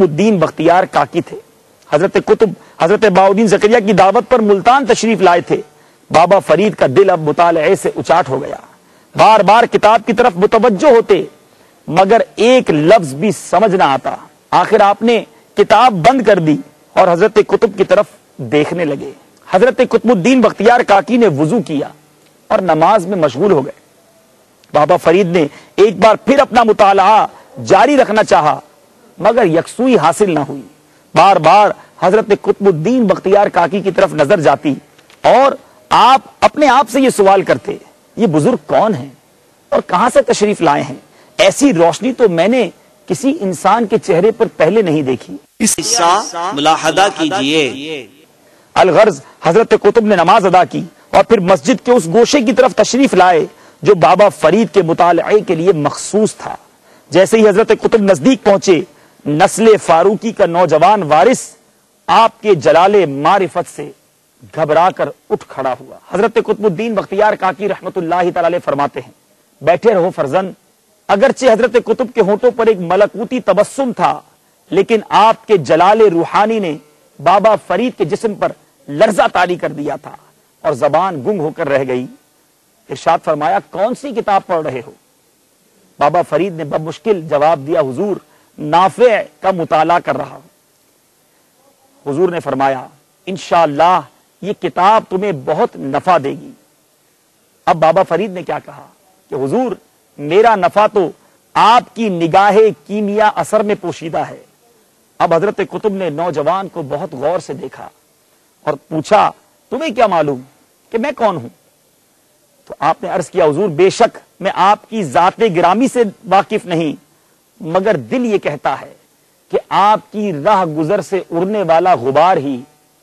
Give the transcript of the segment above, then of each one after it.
الدین بختیار کاکی تھے۔ حضرت بہاؤدین زکریا کی دعوت پر ملتان تشریف لائے تھے۔ بابا فرید کا دل اب مطالعے سے اچاٹ ہو گیا، بار بار کتاب کی طرف متوجہ ہوتے مگر ایک لفظ بھی سمجھ نہ آتا۔ آخر آپ نے کتاب بند کر دی اور حضرت قطب کی طرف دیکھنے لگے۔ حضرت قطب الدین بختیار کاکی نے وضو کیا اور نماز میں مشغول ہو گئے۔ بابا فرید نے ایک بار پھر اپنا مطالعہ جاری رکھنا چاہا مگر یکسوئی حاصل نہ ہوئی۔ بار بار حضرت قطب الدین بختیار کاکی کی طرف نظر جاتی اور آپ اپنے آپ سے یہ سوال کرتے، یہ بزرگ کون ہیں اور کہاں سے تشریف لائے ہیں؟ ایسی روشنی تو میں نے کسی انسان کے چہرے پر پہلے نہیں دیکھی۔ اس حصہ ملاحظہ کیجئے۔ الغرض حضرت قطب نے نماز ادا کی اور پھر مسجد کے اس گوشے کی طرف تشریف لائے جو بابا فرید کے مطالعے کے لیے مخصوص تھا۔ جیسے ہی حضرت قطب نزدیک پہنچے، نسل فاروقی کا نوجوان وارث آپ کے جلال معرفت سے گھبرا کر اٹھ کھڑا ہوا۔ حضرت قطب الدین بختیار کاکی رحمت اللہ تعالی علیہ فرماتے ہیں، بیٹھے رہو فرزند۔ اگرچہ حضرت قطب کے ہونٹوں پر ایک ملکوتی تبسم تھا لیکن آپ کے جلال روحانی نے بابا فرید کے جسم پر لرزہ طاری کر دیا تھا اور زبان گنگ ہو کر رہ گئی۔ ارشاد فرمایا، کون سی کتاب پڑھ رہے ہو؟ بابا فرید نے بمشکل جواب دیا، حضور نافع کا مطالعہ کر رہا ہوں۔ حضور نے فرمایا، انشاءاللہ یہ کتاب تمہیں بہت نفع دے گی۔ اب بابا فرید نے کیا کہا کہ حضور میرا نفع تو آپ کی نگاہ کیمیا اثر میں پوشیدہ ہے۔ اب حضرت قطب نے نوجوان کو بہت غور سے دیکھا اور پوچھا، تمہیں کیا معلوم کہ میں کون ہوں؟ تو آپ نے عرض کیا، حضور بے شک میں آپ کی ذات گرامی سے واقف نہیں مگر دل یہ کہتا ہے کہ آپ کی راہ گزر سے اڑنے والا غبار ہی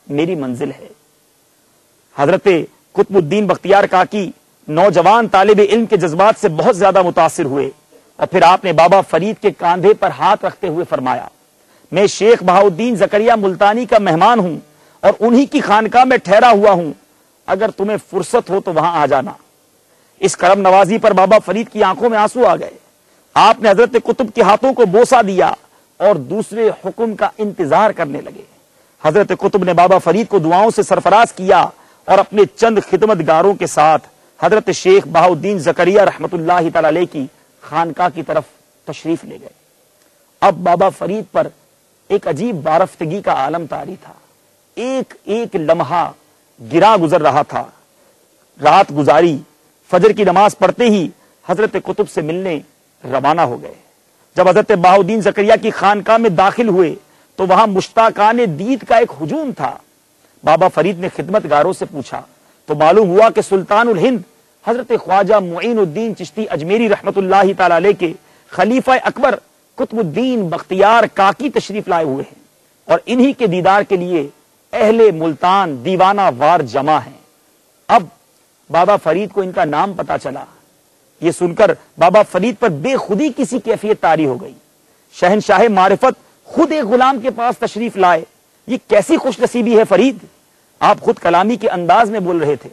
میری منزل ہے۔ حضرت قطب الدین بختیار کاکی نوجوان طالب علم کے جذبات سے بہت زیادہ متاثر ہوئے اور پھر آپ نے بابا فرید کے کاندھے پر ہاتھ رکھتے ہوئے فرمایا، میں شیخ بہاؤدین زکریا ملتانی کا مہمان ہوں اور انہی کی خانقاہ میں ٹھہرا ہوا ہوں، اگر تمہیں فرصت ہو تو وہاں آ جانا۔ اس کرم نوازی پر بابا فرید کی آنکھوں میں آنسو آ گئے۔ آپ نے حضرت قطب کے ہاتھوں کو بوسہ دیا اور دوسرے حکم کا انتظار کرنے لگے۔ حضرت قطب نے بابا فرید کو دعاؤں سے سرفراز کیا اور اپنے چند خدمتگاروں کے ساتھ حضرت شیخ بہاؤدین زکریا رحمت اللہ تعالی علیہ کی خانقاہ کی طرف تشریف لے گئے۔ اب بابا فرید پر ایک عجیب وارفتگی کا عالم طاری تھا۔ ایک ایک لمحہ گرا گزر رہا تھا۔ رات گزاری، فجر کی نماز پڑھتے ہی حضرت قطب سے ملنے روانہ ہو گئے۔ جب حضرت بہاؤدین زکریا کی خانقاہ میں داخل ہوئے تو وہاں مشتاقان دید کا ایک ہجوم تھا۔ بابا فرید نے خدمتگاروں سے پوچھا تو معلوم ہوا کہ سلطان الہند حضرت خواجہ معین الدین چشتی اجمیری رحمت اللہ تعالی علیہ کے خلیفہ اکبر قطب الدین بختیار کاکی تشریف لائے ہوئے ہیں اور انہی کے دیدار کے لیے اہل ملتان دیوانہ وار جمع ہیں۔ اب بابا فرید کو ان کا نام پتا چلا۔ یہ سن کر بابا فرید پر بے خودی کسی کیفیت طاری ہو گئی۔ شہنشاہ معرفت خود ایک غلام کے پاس تشریف لائے، یہ کیسی خوش نصیبی ہے فرید؟ آپ خود کلامی کے انداز میں بول رہے تھے۔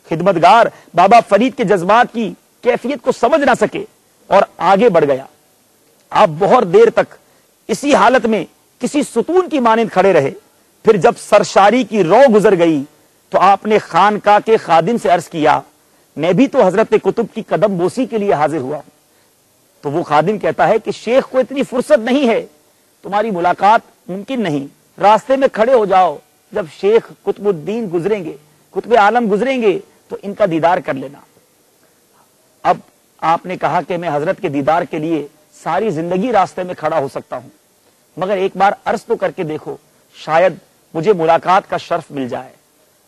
خدمتگار بابا فرید کے جذبات کی کیفیت کو سمجھ نہ سکے اور آگے بڑھ گیا۔ آپ بہت دیر تک اسی حالت میں کسی ستون کی مانند کھڑے رہے۔ پھر جب سرشاری کی رو گزر گئی تو آپ نے خانقاہ کے خادم سے عرض کیا، میں بھی تو حضرت قطب کی قدم بوسی کے لیے حاضر ہوا ہوں۔ تو وہ خادم کہتا ہے کہ شیخ کو اتنی فرصت نہیں ہے، تمہاری ملاقات ممکن نہیں، راستے میں کھڑے ہو جاؤ، جب شیخ قطب الدین گزریں گے، قطب عالم گزریں گے تو ان کا دیدار کر لینا۔ اب آپ نے کہا کہ میں حضرت کے دیدار کے لیے ساری زندگی راستے میں کھڑا ہو سکتا ہوں مگر ایک بار عرض تو کر کے دیکھو، شاید مجھے ملاقات کا شرف مل جائے۔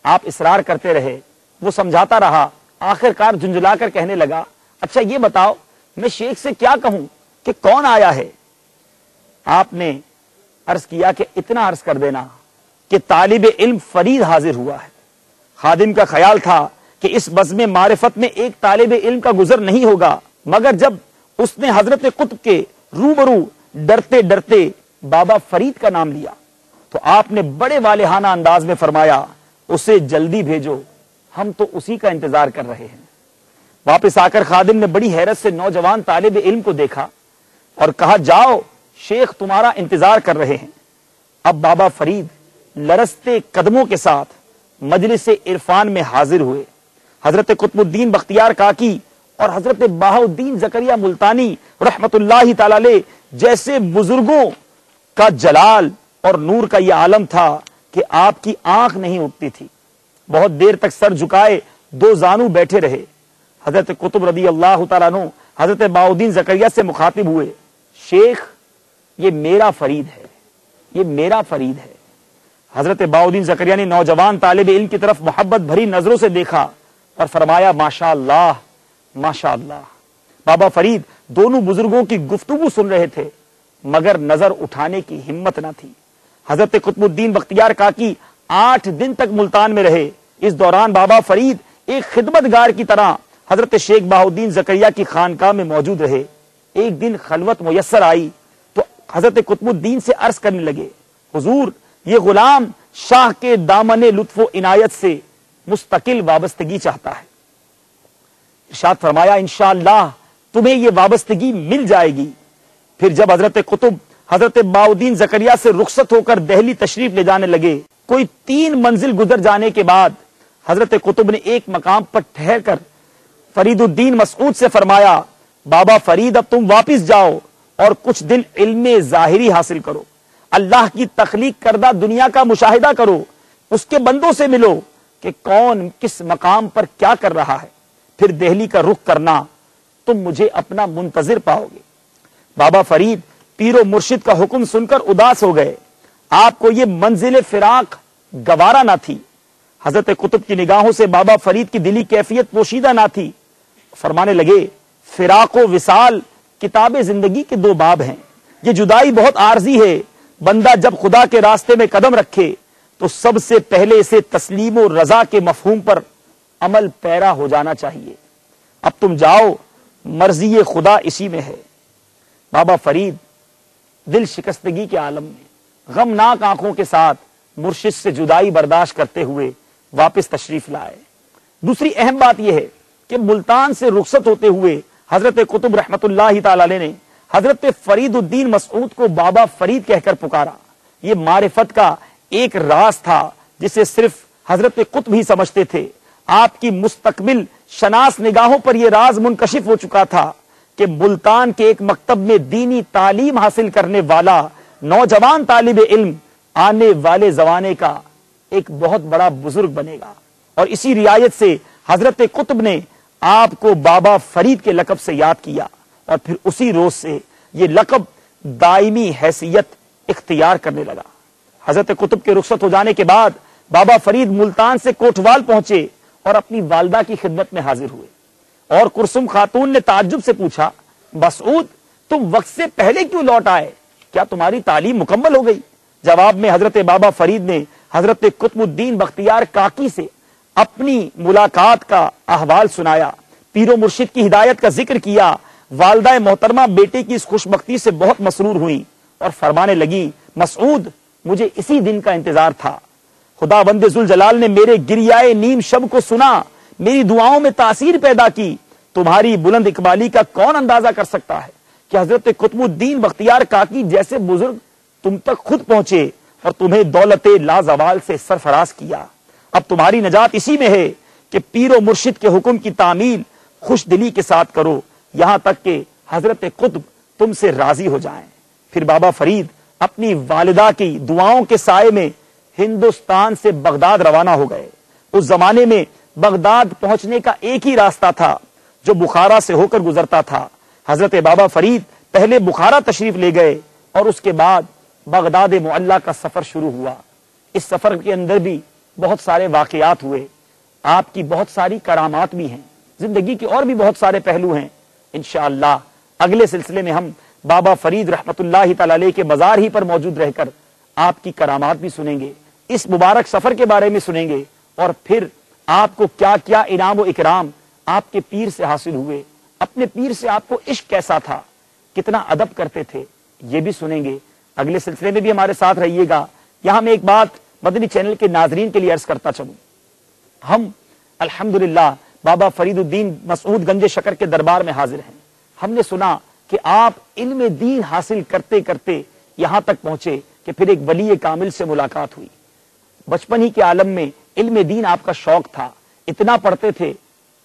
آپ اصرار کرتے رہے، وہ سمجھاتا رہا، آخر کار جھنجھلا کر کہنے لگا، اچھا یہ بتاؤ میں شیخ سے کیا کہوں کہ کون آیا ہے؟ آپ نے عرض کیا کہ اتنا عرض کر دینا کہ طالب علم فرید حاضر ہوا ہے۔ خادم کا خیال تھا کہ اس بزم معرفت میں ایک طالب علم کا گزر نہیں ہوگا مگر جب اس نے حضرت قطب کے روبرو ڈرتے ڈرتے بابا فرید کا نام لیا تو آپ نے بڑے والہانہ انداز میں فرمایا، اسے جلدی بھیجو، ہم تو اسی کا انتظار کر رہے ہیں۔ واپس آ کر خادم نے بڑی حیرت سے نوجوان طالب علم کو دیکھا اور کہا، جاؤ شیخ تمہارا انتظار کر رہے ہیں۔ اب بابا فرید لرزتے قدموں کے ساتھ مجلس عرفان میں حاضر ہوئے۔ حضرت قطب الدین بختیار کاکی اور حضرت بہاؤالدین زکریا ملتانی رحمت اللہ تعالی علیہ جیسے بزرگوں کا جلال اور نور کا یہ عالم تھا کہ آپ کی آنکھ نہیں اٹھتی تھی۔ بہت دیر تک سر جھکائے دو زانو بیٹھے رہے۔ حضرت قطب رضی اللہ تعالیٰ عنہ حضرت بہاؤالدین زکریا سے مخاطب ہوئے، شیخ یہ میرا فرید ہے، یہ میرا فرید ہے۔ حضرت بہاؤالدین زکریا نے نوجوان طالب علم کی طرف محبت بھری نظروں سے دیکھا اور فرمایا، ماشاء اللہ ماشاء اللہ۔ بابا فرید دونوں بزرگوں کی گفتگو سن رہے تھے مگر نظر اٹھانے کی ہمت نہ تھی۔ حضرت قطب الدین بختیار کاکی 8 دن تک ملتان میں رہے۔ اس دوران بابا فرید ایک خدمتگار کی طرح حضرت شیخ بہاؤالدین زکریا کی خانقاہ میں موجود رہے۔ ایک دن خلوت میسر آئی تو حضرت قطب الدین سے عرض کرنے لگے، حضور یہ غلام شاہ کے دامن لطف و عنایت سے مستقل وابستگی چاہتا ہے۔ ارشاد فرمایا، انشاءاللہ تمہیں یہ وابستگی مل جائے گی۔ پھر جب حضرت قطب حضرت بہاؤالدین زکریا سے رخصت ہو کر دہلی تشریف لے جانے لگے، کوئی 3 منزل گزر جانے کے بعد حضرت قطب نے ایک مقام پر ٹھہر کر فرید الدین مسعود سے فرمایا، بابا فرید اب تم واپس جاؤ اور کچھ دن علم ظاہری حاصل کرو، اللہ کی تخلیق کردہ دنیا کا مشاہدہ کرو، اس کے بندوں سے ملو کہ کون کس مقام پر کیا کر رہا ہے، پھر دہلی کا رخ کرنا، تم مجھے اپنا منتظر پاؤ گے۔ بابا فرید پیر و مرشد کا حکم سن کر اداس ہو گئے۔ آپ کو یہ منزل فراق گوارا نہ تھی۔ حضرت قطب کی نگاہوں سے بابا فرید کی دلی کیفیت پوشیدہ نہ تھی۔ فرمانے لگے، فراق و وصال کتاب زندگی کے 2 باب ہیں۔ یہ جدائی بہت عارضی ہے۔ بندہ جب خدا کے راستے میں قدم رکھے تو سب سے پہلے اسے تسلیم و رضا کے مفہوم پر عمل پیرا ہو جانا چاہیے۔ اب تم جاؤ، مرضی خدا اسی میں ہے۔ بابا فرید دل شکستگی کے عالم میں غمناک آنکھوں کے ساتھ مرشد سے جدائی برداشت کرتے ہوئے واپس تشریف لائے۔ دوسری اہم بات یہ ہے کہ ملتان سے رخصت ہوتے ہوئے حضرت قطب رحمت اللہ تعالی علیہ نے حضرت فرید الدین مسعود کو بابا فرید کہہ کر پکارا۔ یہ معرفت کا ایک راز تھا جسے صرف حضرت قطب ہی سمجھتے تھے۔ آپ کی مستقبل شناس نگاہوں پر یہ راز منکشف ہو چکا تھا کہ ملتان کے ایک مکتب میں دینی تعلیم حاصل کرنے والا نوجوان طالب علم آنے والے زمانے کا ایک بہت بڑا بزرگ بنے گا، اور اسی رعایت سے حضرت قطب نے آپ کو بابا فرید کے لقب سے یاد کیا، اور پھر اسی روز سے یہ لقب دائمی حیثیت اختیار کرنے لگا۔ حضرت قطب کے رخصت ہو جانے کے بعد بابا فرید ملتان سے کوٹوال پہنچے اور اپنی والدہ کی خدمت میں حاضر ہوئے، اور کلثوم خاتون نے تعجب سے پوچھا، مسعود تم وقت سے پہلے کیوں لوٹ آئے؟ کیا تمہاری تعلیم مکمل ہو گئی؟ جواب میں حضرت بابا فرید نے حضرت قطب الدین بختیار کاکی سے اپنی ملاقات کا احوال سنایا، پیر و مرشد کی ہدایت کا ذکر کیا۔ والدہ محترمہ بیٹے کی اس خوش بختی سے بہت مسرور ہوئی اور فرمانے لگی، مسعود مجھے اسی دن کا انتظار تھا۔ خداوند ذوالجلال نے میرے گریائے نیم شب کو سنا، میری دعاؤں میں تاثیر پیدا کی۔ تمہاری بلند اقبالی کا کون اندازہ کر سکتا ہے کہ حضرت قطب الدین بختیار کاکی جیسے بزرگ تم تک خود پہنچے اور تمہیں دولت لازوال سے سرفراز کیا۔ اب تمہاری نجات اسی میں ہے کہ پیر و مرشد کے حکم کی تعمیل خوش دلی کے ساتھ کرو، یہاں تک کہ حضرت قطب تم سے راضی ہو جائیں۔ پھر بابا فرید اپنی والدہ کی دعاؤں کے سائے میں ہندوستان سے بغداد روانہ ہو گئے۔ اس زمانے میں بغداد پہنچنے کا ایک ہی راستہ تھا جو بخارا سے ہو کر گزرتا تھا۔ حضرت بابا فرید پہلے بخارا تشریف لے گئے اور اس کے بعد بغداد معلیٰ کا سفر شروع ہوا۔ اس سفر کے اندر بھی بہت سارے واقعات ہوئے، آپ کی بہت ساری کرامات بھی ہیں، زندگی کے اور بھی بہت سارے پہلو ہیں۔ انشاءاللہ اگلے سلسلے میں ہم بابا فرید رحمت اللہ تعالی علیہ کے مزار ہی پر موجود رہ کر آپ کی کرامات بھی سنیں گے، اس مبارک سفر کے بارے میں سنیں گے، اور پھر آپ کو کیا کیا انعام و اکرام آپ کے پیر سے حاصل ہوئے، اپنے پیر سے آپ کو عشق کیسا تھا، کتنا ادب کرتے تھے، یہ بھی سنیں گے۔ اگلے سلسلے میں بھی ہمارے ساتھ رہیے گا۔ یہاں میں ایک بات مدنی چینل کے ناظرین کے لیے عرض کرتا چلوں، ہم الحمدللہ بابا فرید الدین مسعود گنج شکر کے دربار میں حاضر ہیں۔ ہم نے سنا کہ آپ علم دین حاصل کرتے کرتے یہاں تک پہنچے کہ پھر ایک ولی کامل سے ملاقات ہوئی. بچپن ہی کے عالم میں علم دین آپ کا شوق تھا, اتنا پڑھتے تھے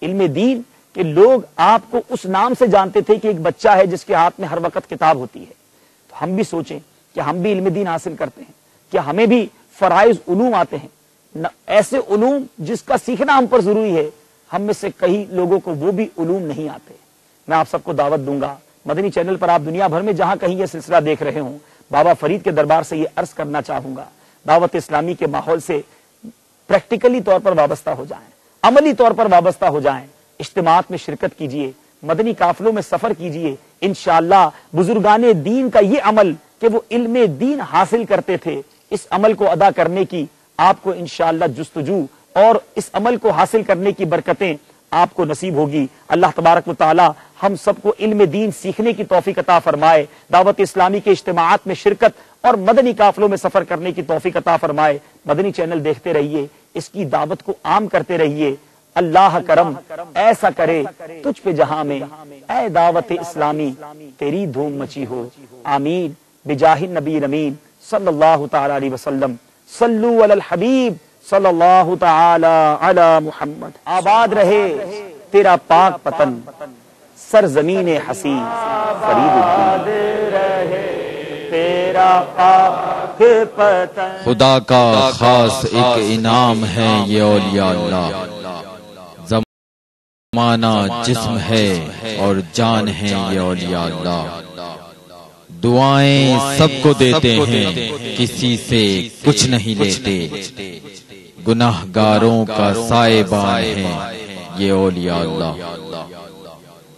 علم دین کہ لوگ آپ کو اس نام سے جانتے تھے کہ ایک بچہ ہے جس کے ہاتھ میں ہر وقت کتاب ہوتی ہے. تو ہم بھی سوچیں کہ ہم بھی علم دین حاصل کرتے ہیں, کہ ہمیں بھی فرائض علوم آتے ہیں, ایسے علوم جس کا سیکھنا ہم پر ضروری ہے. ہم میں سے کئی لوگوں کو وہ بھی علوم نہیں آتے. میں آپ سب کو دعوت دوں گا, مدنی چینل پر آپ دنیا بھر میں جہاں کہیں یہ سلسلہ دیکھ رہے ہوں, بابا فرید کے دربار سے یہ عرض کرنا چاہوں گا, دعوت اسلامی کے ماحول سے پریکٹیکلی طور پر وابستہ ہو جائیں, عملی طور پر وابستہ ہو جائیں, اجتماعات میں شرکت کیجئے, مدنی قافلوں میں سفر کیجئے. انشاءاللہ بزرگان دین کا یہ عمل کہ وہ علم دین حاصل کرتے تھے, اس عمل کو ادا کرنے کی آپ کو انشاءاللہ جستجو اور اس عمل کو حاصل کرنے کی برکتیں آپ کو نصیب ہوگی. اللہ تبارک و تعالی ہم سب کو علم دین سیکھنے کی توفیق عطا فرمائے, دعوت اسلامی کے اجتماعات میں شرکت اور مدنی قافلوں میں سفر کرنے کی توفیق عطا فرمائے. مدنی چینل دیکھتے رہیے, اس کی دعوت کو عام کرتے رہیے. اللہ کرم ایسا کرے تجھ پہ جہاں میں, اے دعوت اسلامی تیری دھوم مچی ہو. آمین بجاہ النبی امین صلی اللہ تعالی علیہ وسلم. صلو علی الحبیب صلی اللہ تعالی علی محمد. آباد رہے تیرا پاک پتن, سرزمین حسین فرید الدین. تیرا پاک پتن خدا کا خاص ایک انعام ہے یہ اولیاء اللہ. زمانہ جسم ہے اور جان ہے یہ اولیاء اللہ. دعائیں سب کو دیتے ہیں کسی سے کچھ نہیں لیتے. گناہگاروں کا سائبان ہے یہ اولیاء اللہ.